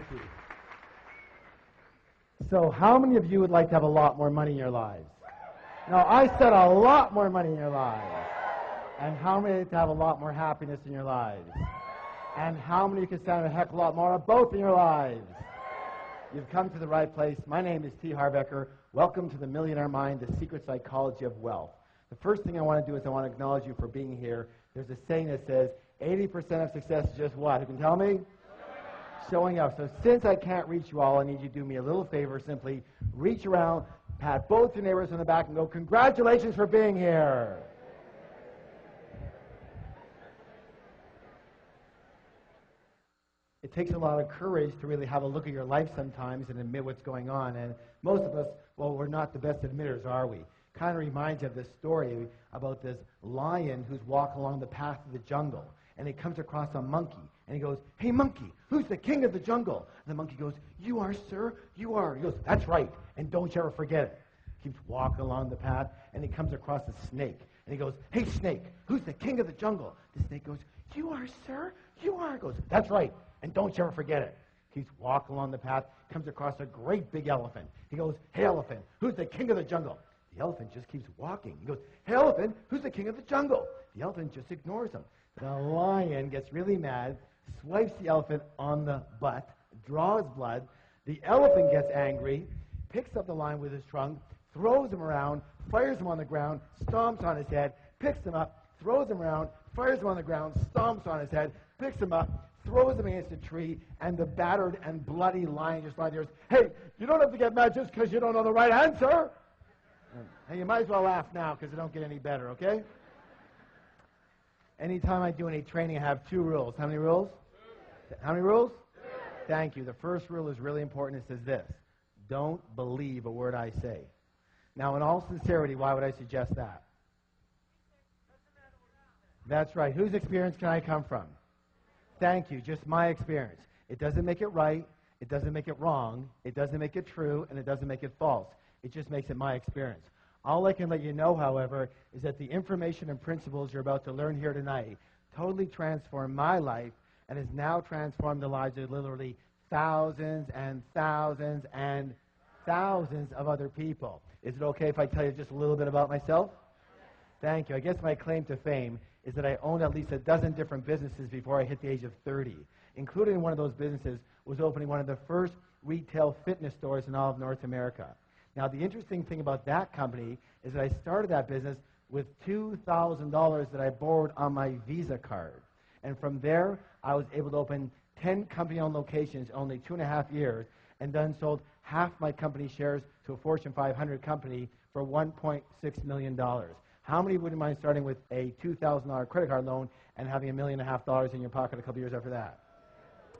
Thank you. So how many of you would like to have a lot more money in your lives? No, I said a lot more money in your lives. And how many to have a lot more happiness in your lives? And how many can stand a heck of a lot more of both in your lives? You've come to the right place. My name is Harv Eker. Welcome to the Millionaire Mind, the secret psychology of wealth. The first thing I want to do is I want to acknowledge you for being here. There's a saying that says 80% of success is just what? Who can tell me? Showing up. So since I can't reach you all, I need you to do me a little favor. Simply reach around, pat both your neighbors on the back and go, congratulations for being here. It takes a lot of courage to really have a look at your life sometimes and admit what's going on. And most of us, well, we're not the best admitters, are we? Kind of reminds you of this story about this lion who's walking along the path of the jungle. And he comes across a monkey. And he goes, hey, monkey, who's the king of the jungle? And the monkey goes, you are, sir, you are. He goes, that's right, and don't you ever forget it. Keeps walking along the path, and he comes across a snake. And he goes, hey, snake, who's the king of the jungle? The snake goes, you are, sir, you are. He goes, that's right, and don't you ever forget it. Keeps walking along the path, comes across a great big elephant. He goes, hey, elephant, who's the king of the jungle? The elephant just keeps walking. He goes, hey, elephant, who's the king of the jungle? The elephant just ignores him. The lion gets really mad, swipes the elephant on the butt, draws blood. The elephant gets angry, picks up the lion with his trunk, throws him around, fires him on the ground, stomps on his head, picks him up, throws him around, fires him on the ground, stomps on his head, picks him up, throws him against a tree, and the battered and bloody lion just lies there. Hey, you don't have to get mad just because you don't know the right answer. Hey, you might as well laugh now because it don't get any better, okay? Anytime I do any training, I have 2 rules. How many rules? 2. How many rules? 2. Thank you. The first rule is really important. It says this: don't believe a word I say. Now, in all sincerity, why would I suggest that? That's right. Whose experience can I come from? Thank you. Just my experience. It doesn't make it right. It doesn't make it wrong. It doesn't make it true. And it doesn't make it false. It just makes it my experience. All I can let you know, however, is that the information and principles you're about to learn here tonight totally transformed my life and has now transformed the lives of literally thousands and thousands and thousands of other people. Is it okay if I tell you just a little bit about myself? Thank you. I guess my claim to fame is that I owned at least a dozen different businesses before I hit the age of 30. Included in one of those businesses was opening one of the first retail fitness stores in all of North America. Now, the interesting thing about that company is that I started that business with $2,000 that I borrowed on my Visa card. And from there, I was able to open 10 company-owned locations in only 2.5 years, and then sold half my company shares to a Fortune 500 company for $1.6 million. How many wouldn't mind starting with a $2,000 credit card loan and having $1.5 million in your pocket a couple years after that?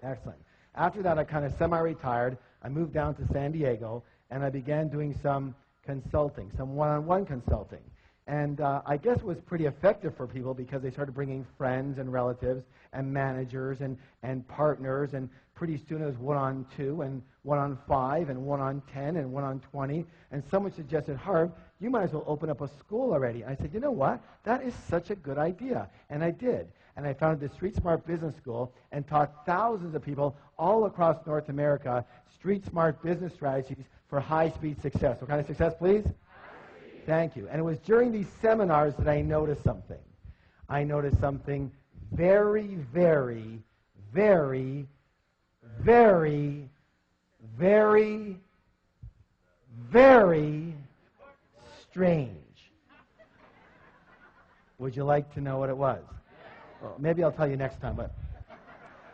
Excellent. After that, I kind of semi-retired. I moved down to San Diego, and I began doing some consulting, some one-on-one consulting. And I guess it was pretty effective for people because they started bringing friends and relatives and managers and partners, and pretty soon it was 1-on-2 and 1-on-5 and 1-on-10 and 1-on-20. And someone suggested, Harv, you might as well open up a school already. And I said, you know what? That is such a good idea. And I did. And I founded the Street Smart Business School and taught thousands of people all across North America street smart business strategies for high-speed success. What kind of success, please? Thank you. And it was during these seminars that I noticed something. I noticed something very, very, very, very, very, very strange. Would you like to know what it was? Well, maybe I'll tell you next time, but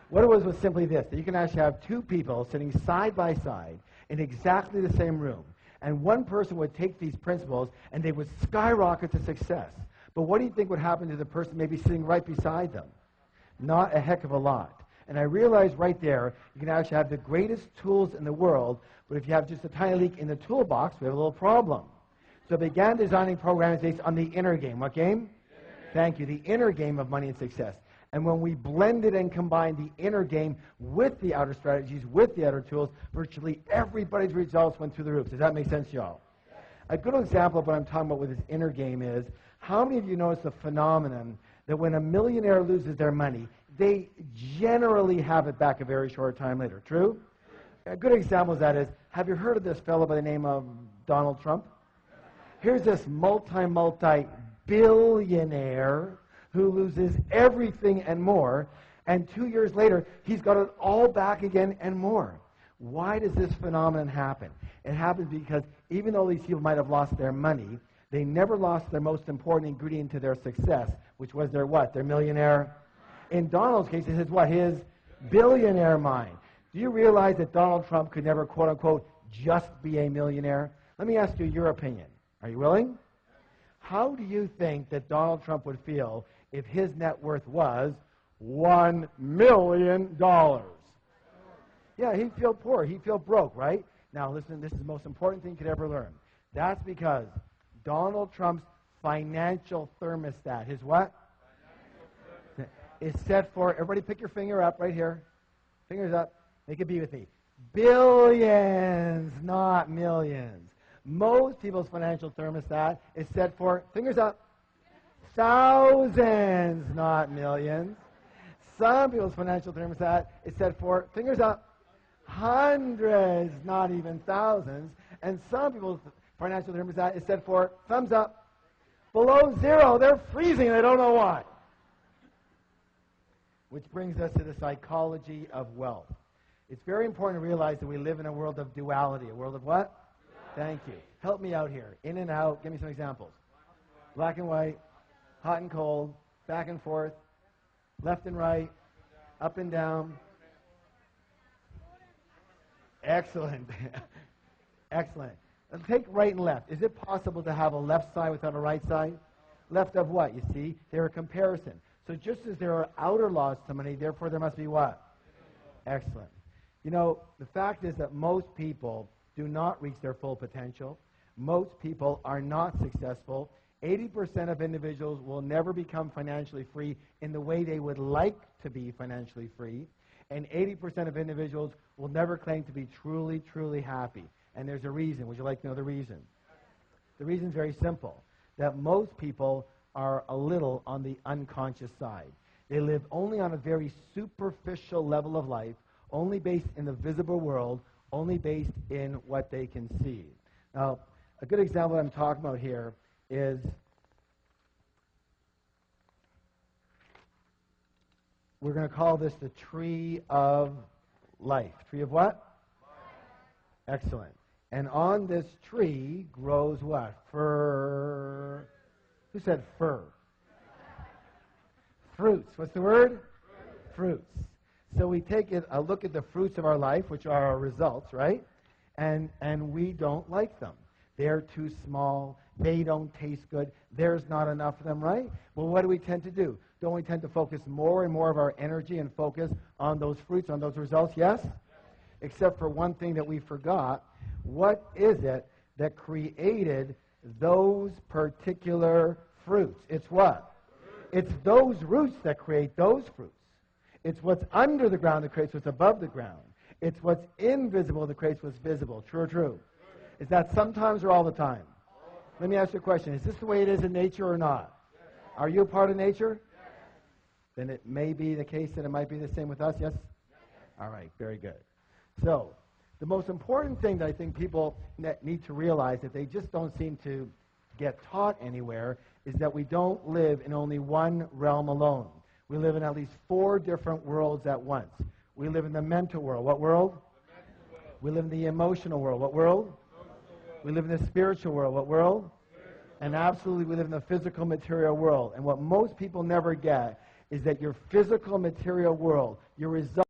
what it was simply this: that you can actually have 2 people sitting side by side in exactly the same room. And one person would take these principles and they would skyrocket to success. But what do you think would happen to the person maybe sitting right beside them? Not a heck of a lot. And I realized right there, you can actually have the greatest tools in the world, but if you have just a tiny leak in the toolbox, we have a little problem. So I began designing programs based on the inner game. What game? Thank you. The inner game of money and success. And when we blended and combined the inner game with the outer strategies, with the outer tools, virtually everybody's results went through the roof. Does that make sense, y'all? A good example of what I'm talking about with this inner game is, how many of you notice the phenomenon that when a millionaire loses their money, they generally have it back a very short time later? True? A good example of that is, have you heard of this fellow by the name of Donald Trump? Here's this multi-billionaire who loses everything and more, and 2 years later, he's got it all back again and more. Why does this phenomenon happen? It happens because even though these people might have lost their money, they never lost their most important ingredient to their success, which was their what? Their millionaire. In Donald's case, it's his what? His billionaire mind. Do you realize that Donald Trump could never, quote unquote, just be a millionaire? Let me ask you your opinion. Are you willing? How do you think that Donald Trump would feel if his net worth was $1 million? Yeah, he'd feel poor. He'd feel broke, right? Now, listen, this is the most important thing you could ever learn. That's because Donald Trump's financial thermostat, his what? Is set for, everybody pick your finger up right here. Fingers up. Make it be with me. Billions, not millions. Most people's financial thermostat is set for, fingers up, thousands, not millions. Some people's financial thermostat is set for, fingers up, hundreds, not even thousands. And some people's financial thermostat is set for, thumbs up, below zero. They're freezing. They don't know why. Which brings us to the psychology of wealth. It's very important to realize that we live in a world of duality. A world of what? Thank you. Help me out here. In and out. Give me some examples. Black and white, hot and cold, back and forth, left and right, up and down. Excellent. Excellent. Let's take right and left. Is it possible to have a left side without a right side? Left of what? You see, they're a comparison. So just as there are outer laws to money, therefore there must be what? Excellent. You know, the fact is that most people do not reach their full potential. Most people are not successful. 80% of individuals will never become financially free in the way they would like to be financially free. And 80% of individuals will never claim to be truly, truly happy. And there's a reason. Would you like to know the reason? The reason is very simple, that most people are a little on the unconscious side. They live only on a very superficial level of life, only based in the visible world, only based in what they can see. Now, a good example I'm talking about here is we're going to call this the tree of life. Tree of what? Life. Excellent. And on this tree grows what? Fir. Who said fir? Fruits. What's the word? Fruits. So we take a look at the fruits of our life, which are our results, right? And we don't like them. They're too small. They don't taste good. There's not enough of them, right? Well, what do we tend to do? Don't we tend to focus more and more of our energy and focus on those fruits, on those results? Yes? Except for one thing that we forgot. What is it that created those particular fruits? It's what? It's those roots that create those fruits. It's what's under the ground that creates what's above the ground. It's what's invisible that creates what's visible. True or true? Is that sometimes or all the time? Let me ask you a question. Is this the way it is in nature or not? Are you a part of nature? Then it may be the case that it might be the same with us, yes? All right, very good. So, the most important thing that I think people need to realize that they just don't seem to get taught anywhere is that we don't live in only one realm alone. We live in at least 4 different worlds at once. We live in the mental world. What world? We live in the emotional world. What world? We live in the spiritual world. What world? And absolutely we live in the physical material world. And what most people never get is that your physical material world, your result